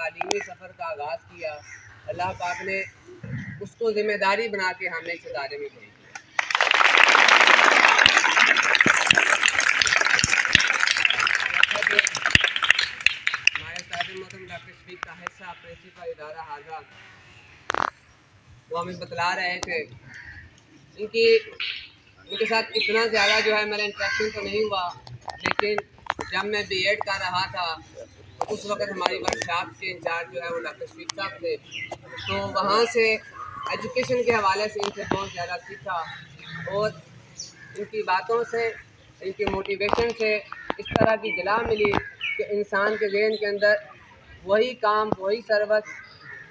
तालीमी सफ़र का आगाज़ किया, अल्लाह पाक ने उसको ज़िम्मेदारी बना के हमें इस इदारे में भेजा। हमारे साथ मोहतरम डॉक्टर शफीक ताहिर साहब प्रिंसिपल इदारा हाजा, वो हमें बतला रहे थे इनके साथ इतना ज़्यादा जो है मेरा इंटरेक्शन तो नहीं हुआ, लेकिन जब मैं बीएड कर रहा था तो उस वक्त हमारी वर्कशॉप के इंचार्ज जो है वो डॉक्टर शफीक साहब थे। तो वहाँ से एजुकेशन के हवाले से इनसे बहुत ज़्यादा सीखा और इनकी बातों से, इनकी मोटिवेशन से इस तरह की गिला मिली कि इंसान के ज़हन के अंदर वही काम, वही सर्विस,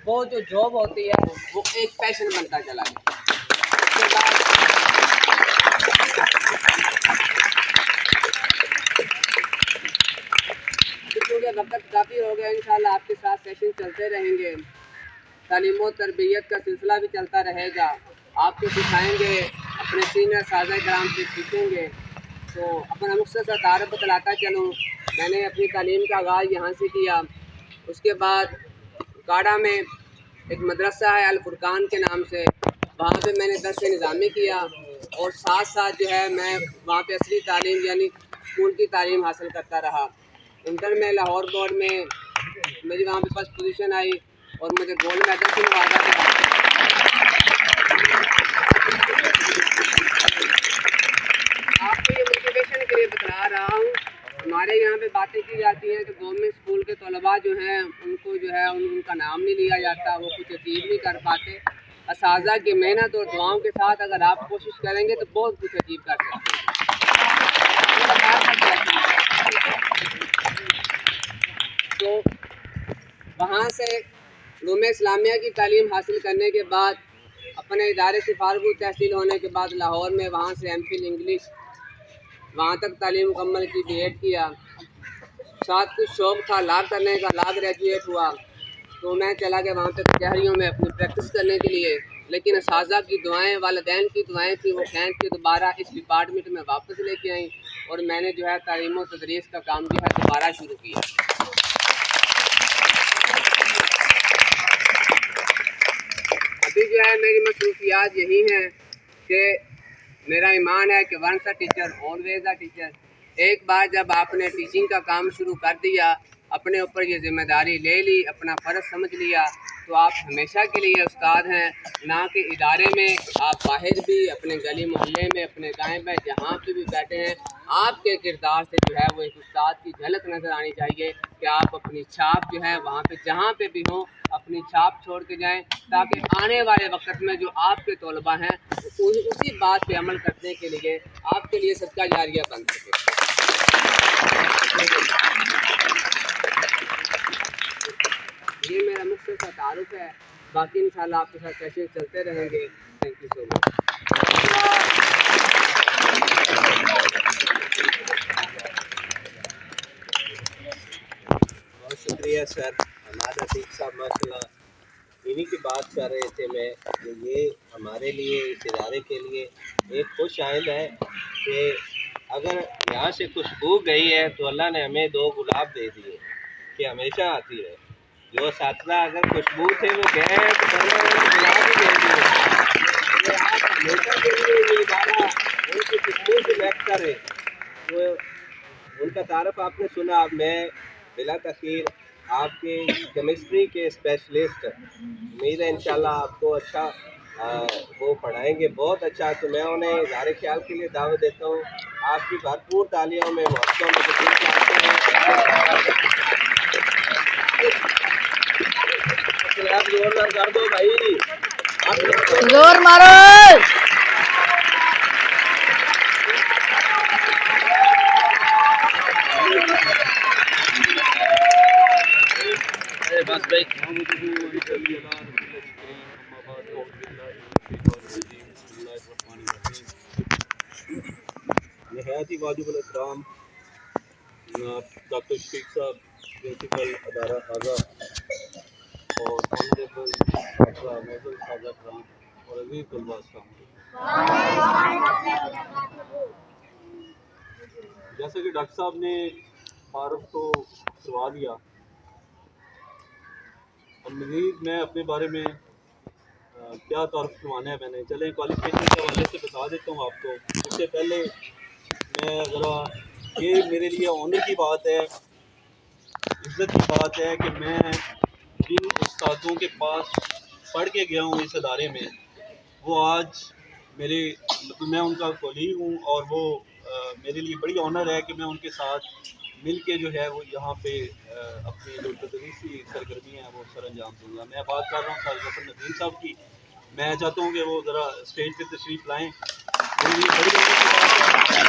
वो जो जॉब होती है वो एक पैशन बनता चला गया। उसके बाद क्योंकि वक्त काफ़ी हो गया, इंशाल्लाह आपके साथ सेशन चलते रहेंगे, तालीम और तरबियत का सिलसिला भी चलता रहेगा। आपको सिखाएंगे, अपने सीनियर साज़ा कराम से सीखेंगे। तो अपना मुख्तसर तारुफ बतलाता चलूँ, मैंने अपनी तालीम का आगाज़ यहाँ से किया। उसके बाद काड़ा में एक मदरसा है अल फुरकान के नाम से, वहाँ पे मैंने दर्स निज़ामी किया और साथ साथ जो है मैं वहाँ पे असली तालीम यानी स्कूल की तालीम हासिल करता रहा। इंटर में लाहौर बोर्ड में मेरी वहाँ पे फर्स्ट पोजीशन आई और मुझे गोल्ड मेडल से नवाजा गया। आपको ये मोटिवेशन के लिए बता रहा हूँ, हमारे यहाँ पे बातें की जाती हैं कि गवर्नमेंट स्कूल के तलबा जो हैं उनको जो है उनका नाम नहीं लिया जाता, वो कुछ अचीव नहीं कर पाते। असाज़ा की मेहनत और दुआओं के साथ अगर आप कोशिश करेंगे तो बहुत कुछ अचीव कर सकते हैं। तो वहाँ से उलूम इस्लामिया की तालीम हासिल करने के बाद अपने इदारे से फारग तहसील होने के बाद लाहौर में वहाँ से एमफिल इंग्लिश वहाँ तक तालीम मुकम्मल की, बीएड किया। साथ कुछ शौक़ था लॉ करने का, लॉ ग्रेजुएट हुआ तो मैं चला गया वहाँ पे कचहरियों में अपनी प्रैक्टिस करने के लिए, लेकिन असाज़ा की दुआएं, वालिदैन की दुआएं थी, वो खैर के दोबारा इस डिपार्टमेंट में वापस लेके आई और मैंने जो है तालीम और तदरीस का काम जो है दोबारा शुरू किया। अभी जो है मेरी मसरूफियात यही हैं कि मेरा ईमान है कि once a teacher always a teacher. एक बार जब आपने टीचिंग का काम शुरू कर दिया, अपने ऊपर ये जिम्मेदारी ले ली, अपना फ़र्ज़ समझ लिया, तो आप हमेशा के लिए उस्ताद हैं, ना कि इदारे में। आप बाहर भी, अपने गली मोहल्ले में, अपने दाएँ बाएँ जहाँ पे भी बैठे हैं, आपके किरदार से जो है वो एक उस्ताद की झलक नज़र आनी चाहिए कि आप अपनी छाप जो है वहाँ पे जहाँ पे भी हों अपनी छाप छोड़ के जाएं, ताकि आने वाले वक्त में जो आपके तलबा हैं उसी बात पे अमल करने के लिए आपके लिए सदका जारिया बन सके। ये मेरा मुख्तसर तारुफ है, बाकी इंशाल्लाह आपके साथ सेशन चलते रहेंगे। Thank you so much. बहुत शुक्रिया सर। हमारा अतीक साहब माशाल्लाह इन्हीं की बात कर रहे थे मैं कि ये हमारे लिए, इस इदारे के लिए एक खुश आइंद है कि अगर यहाँ से खुशबू गई है तो अल्लाह ने हमें 2 गुलाब दे दिए कि हमेशा आती है। जो साथीदार अगर खुशबू थे वो गए हैं तो गुलाब ही दे दिए। तो आप हमेशा के लिए ये इदारा उनकी खुशबू से महक करे। तो उनका तारफ़ आपने सुना। मैं बिला तखीर आपके केमिस्ट्री के स्पेशलिस्ट, उम्मीद है इंशाल्लाह आपको अच्छा वो पढ़ाएंगे बहुत अच्छा। तो मैं उन्हें इज़हार ख्याल के लिए दावत देता हूँ। आपकी भरपूर तालियों में मौसम आप जोरदार कर दो भाई, जोर मारो। बस भाई। नहायती वाजिबुल इकराम डॉक्टर शफीक साहब प्रिंसिपल अदारा हाजा और ऑनरेबल मेजर साजा कराम और अजीज तलबा, जैसे कि डॉक्टर साहब ने तारुफ तो करवा दिया, मज़ीद मैं अपने बारे में क्या तारुफ करवाना है मैंने, चलें क्वालिफिकेशन के हवाले से बता देता हूँ आपको। इससे पहले मैं ज़रा, ये मेरे लिए ऑनर की बात है, इज़्ज़त की बात है कि मैं जिन उस्तादों के पास पढ़ के गया हूँ इस अदारे में, वो आज मेरे मतलब मैं उनका कोलीग हूँ, और वो मेरे लिए बड़ी ऑनर है कि मैं उनके साथ मिल के जो है वो यहाँ पे अपनी जो तदरीसी सरगर्मी है वो सर अंजाम दूँगा। मैं बात कर रहा हूँ सर जफर नदीम साहब की। मैं चाहता हूँ कि वो ज़रा स्टेज पे तशरीफ़ लाएँ। मेरे लिए बड़ी ऑनर की बात है।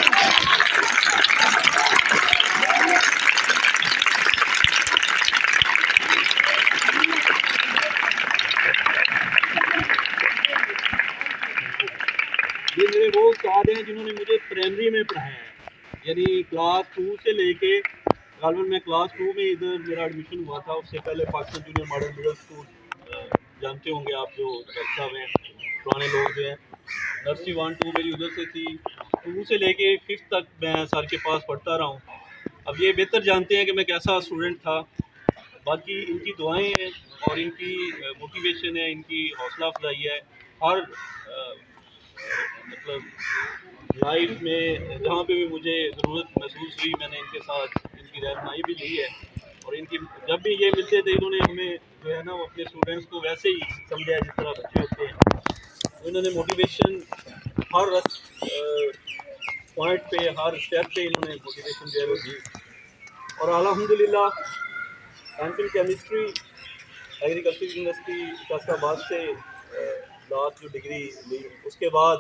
ये मेरे वो उस्ताद हैं जिन्होंने मुझे प्राइमरी में पढ़ाया है, यानी क्लास 2 से लेके गालवन में क्लास 2 में इधर मेरा एडमिशन हुआ था। उससे पहले Pakistan junior model middle school जानते होंगे आप, जो डॉक्टर साहब हैं, पुराने लोग जो हैं, नर्सरी 1-2 मेरी उधर से थी। 2 से लेके 5th तक मैं सर के पास पढ़ता रहा हूँ। अब ये बेहतर जानते हैं कि मैं कैसा स्टूडेंट था। बाकी इनकी दुआएं हैं और इनकी मोटिवेशन है, इनकी हौसला अफजाई है। हर मतलब लाइफ में जहाँ पे भी मुझे ज़रूरत महसूस हुई, मैंने इनके साथ इनकी रहनुमाई भी ली है। और इनकी जब भी ये मिलते थे, इन्होंने हमें जो है ना वो अपने स्टूडेंट्स को वैसे ही समझा जिस तरह बच्चे होते हैं। तो इन्होंने मोटिवेशन हर पॉइंट पे, हर स्टेप पे इन्होंने मोटिवेशन जो है वो दी। और अल्हम्दुलिल्लाह MPhil chemistry agriculture university Faisalabad से लास्ट जो डिग्री ली, उसके बाद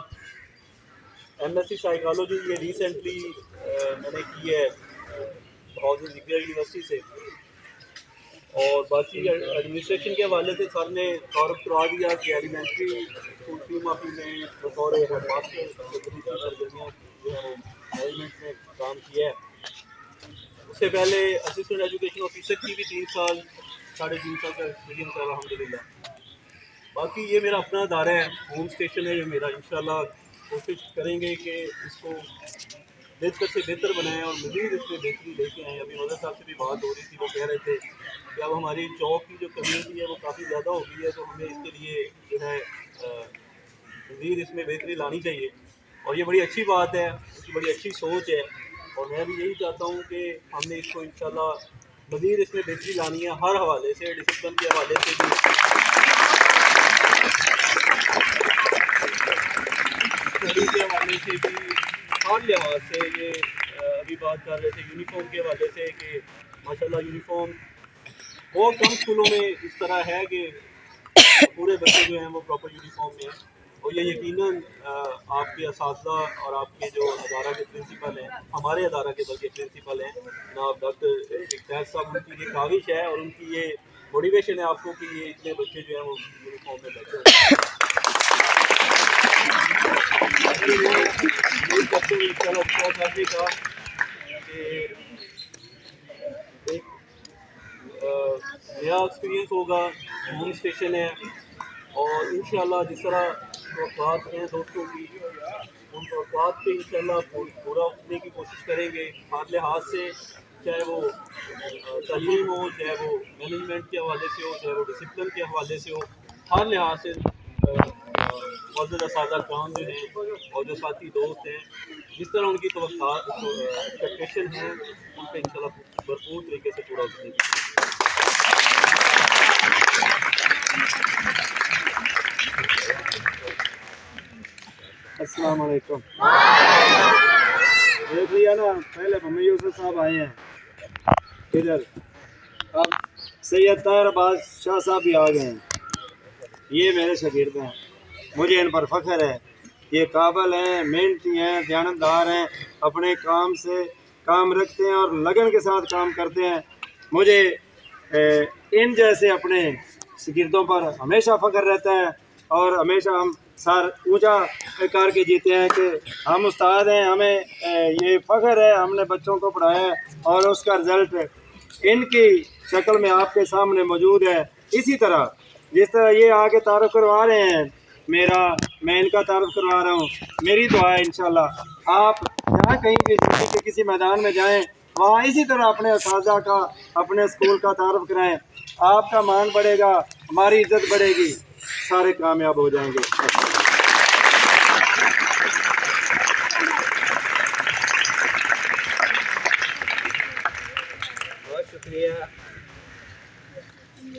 एमएससी साइकोलॉजी ये रिसेंटली मैंने की है यूनिवर्सिटी से। और बाकी एडमिनिस्ट्रेशन के हवाले से सर ने तारुफ करवा दिया कि एलिमेंट्री स्कूल की माफी में बतौर हेडमास्टर सरगर्मियाँ जो है वो मैनेजमेंट में काम किया है। उससे पहले असिस्टेंट एजुकेशन ऑफिसर की भी 3 साल 3.5 साल का एक्सपीरियंस है अल्हम्दुलिल्लाह। बाकी ये मेरा अपना अदारा है, होम स्टेशन है ये मेरा। इंशाल्लाह कोशिश करेंगे कि इसको बेहतर से बेहतर बनाएं और मज़ीद इसमें बेहतरी लेके आएँ। अभी मदर साहब से भी बात हो रही थी, वो कह रहे थे कि अब हमारी जॉब की जो कम्युनिटी है वो काफ़ी ज़्यादा हो गई है, तो हमें इसके लिए जो है मज़ीद इसमें बेहतरी लानी चाहिए। और ये बड़ी अच्छी बात है, उसकी बड़ी अच्छी सोच है। और मैं भी यही चाहता हूँ कि हमने इसको इंशाल्लाह मज़ीद इसमें बेहतरी लानी है, हर हवाले से, डिसिप्लिन के हवाले से भी, स्टडी के हवाले से भी, हर लिहाज से। ये अभी बात कर रहे थे यूनिफॉर्म के हवाले से कि माशाल्लाह यूनिफॉर्म बहुत कम स्कूलों में इस तरह है कि पूरे बच्चे जो हैं वो प्रॉपर यूनिफॉर्म में हैं। और ये यकीनन आपके असातिज़ा और आपके जो अदारा के प्रिंसिपल हैं, हमारे अदारा के बल्कि प्रिंसिपल हैं जनाब डॉक्टर इख्तियार साहब, उनकी ये काविश है और उनकी ये मोटिवेशन है आपको कि ये इतने बच्चे जो हैं वो यूनिफॉर्म में बैठे हैं। का एक नया एक्सपीरियंस होगा, होम स्टेशन है, और इंशाल्लाह जिस तरह तवक्कुआत हैं दोस्तों की, उन तवक्कुआत पे इंशाल्लाह पूरा उतरने की कोशिश करेंगे हर लिहाज से, चाहे वो तालीम हो, चाहे वो मैनेजमेंट के हवाले से हो, चाहे वो डिसिप्लिन के हवाले से हो, हर लिहाज से मौजूदा सादा काम जो हैं और जो साथी दोस्त हैं, जिस तरह उनकी एक्सपेक्टेशन है उन पर इंशाल्लाह भरपूर तरीके से पूरा करने की। अस्सलाम वालेकुम। देख लिया ना, पहले मम्मी यूसुफ साहब आए हैं इधर, अब सैयद ताहिर अब्बास शाह साहब भी आ गए हैं। ये मेरे शागिर्द हैं, मुझे इन पर फ़ख्र है। ये काबिल हैं, मेहनती हैं, दयानतदार हैं, अपने काम से काम रखते हैं और लगन के साथ काम करते हैं। मुझे इन जैसे अपने शागिर्दों पर हमेशा फ़ख्र रहता है और हमेशा हम सर ऊंचा करके जीते हैं कि हम उस्ताद हैं, हमें ये फ़ख्र है, हमने बच्चों को पढ़ाया है और उसका रिज़ल्ट इनकी शक्ल में आपके सामने मौजूद है। इसी तरह जिस तरह ये आगे तारुफ करवा रहे हैं मैं इनका तारुफ करवा रहा हूँ। मेरी दुआ है इंशाल्लाह आप जहाँ कहीं भी ज़िंदगी के किसी मैदान में जाएं वहाँ इसी तरह अपने असातिज़ा का, अपने स्कूल का तारुफ कराएं। आपका मान बढ़ेगा, हमारी इज्जत बढ़ेगी, सारे कामयाब हो जाएंगे। बहुत शुक्रिया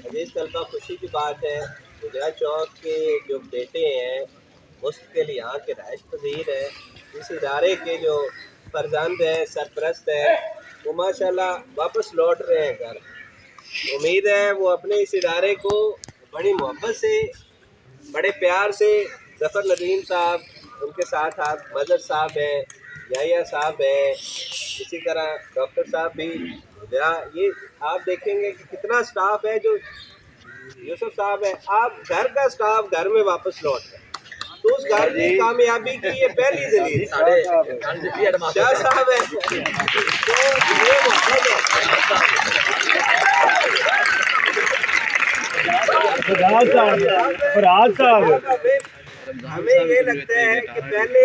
अजीज तलबा। खुशी की बात है गुजरा चौक के जो बेटे हैं मुस्तकिल यहाँ के राइश पजीर है, इस इदारे के जो फर्जंद हैं, सरपरस्त हैं, वो माशाल्लाह वापस लौट रहे हैं घर। उम्मीद है वो अपने इस इदारे को बड़ी मोहब्बत से, बड़े प्यार से, ज़फ़र नदीम साहब, उनके साथ आप मज़र साहब हैं, याया साहब हैं, इसी तरह डॉक्टर साहब भी, जरा ये आप देखेंगे कि कितना स्टाफ है, जो यूसुफ साहब है, आप घर का स्टाफ घर में वापस लौट गए, तो उस घर की कामयाबी की ये पहली दलील शाह साहब है। तो ये मोहब्बत है। हमें ये लगता है कि पहले